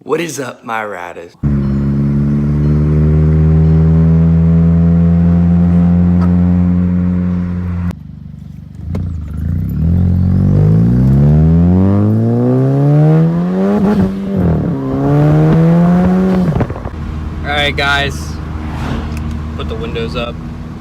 What is up, my riders? Alright guys, put the windows up.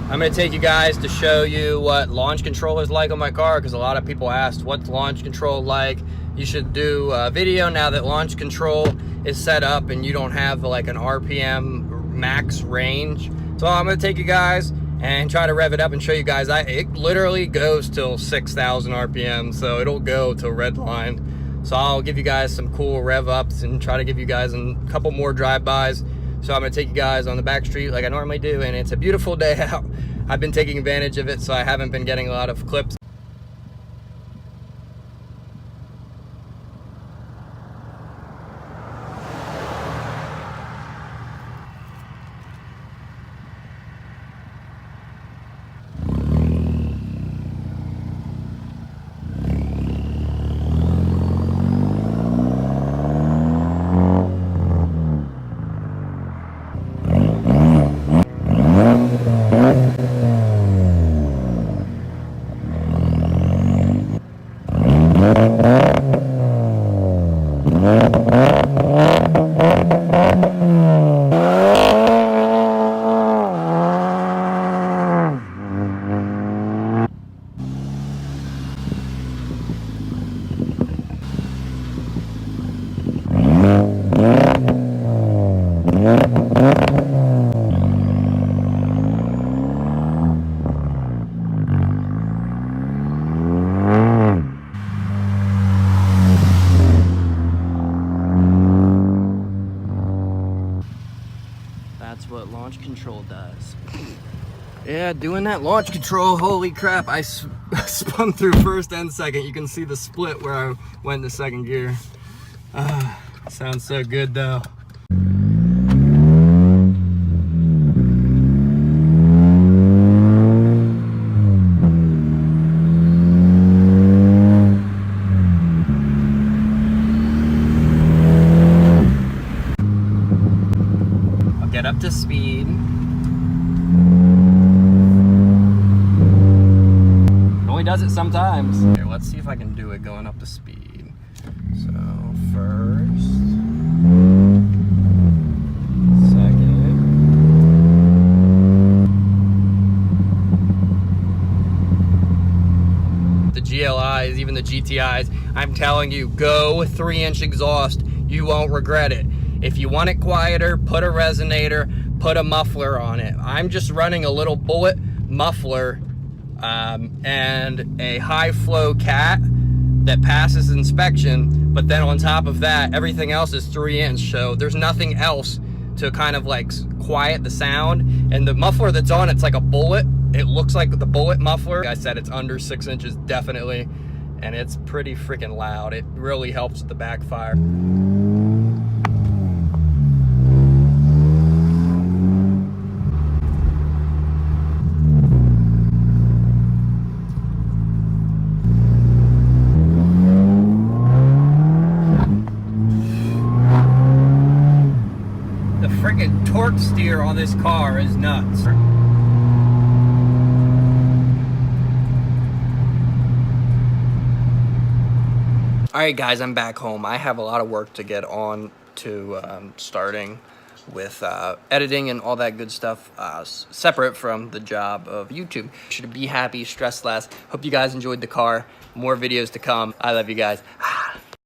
I'm going to take you guys to show you what launch control is like on my car, because a lot of people asked what's launch control like. You should do a video now that launch control is set up and you don't have like an RPM max range. So I'm going to take you guys and try to rev it up and show you guys. It literally goes till 6,000 RPM, so it'll go till red line. So I'll give you guys some cool rev ups and try to give you guys a couple more drive-bys. So I'm going to take you guys on the back street like I normally do, and it's a beautiful day out. I've been taking advantage of it, so I haven't been getting a lot of clips. That's what launch control does. Yeah, doing that launch control, holy crap. I spun through first and second. You can see the split where I went into second gear. Sounds so good though. Get up to speed. It only does it sometimes. Here, let's see if I can do it going up to speed. So first, second. The GLIs, even the GTIs, I'm telling you, go 3-inch exhaust. You won't regret it. If you want it quieter, put a resonator, put a muffler on it. I'm just running a little bullet muffler and a high flow cat that passes inspection, but then on top of that, everything else is 3-inch, so there's nothing else to kind of like quiet the sound. And the muffler that's on, it's like a bullet. It looks like the bullet muffler. Like I said, it's under 6 inches definitely, and it's pretty freaking loud. It really helps with the backfire. Torque steer on this car is nuts. Alright guys, I'm back home. I have a lot of work to get on to starting with editing and all that good stuff, separate from the job of YouTube. You should be happy, stress less. Hope you guys enjoyed the car. More videos to come. I love you guys.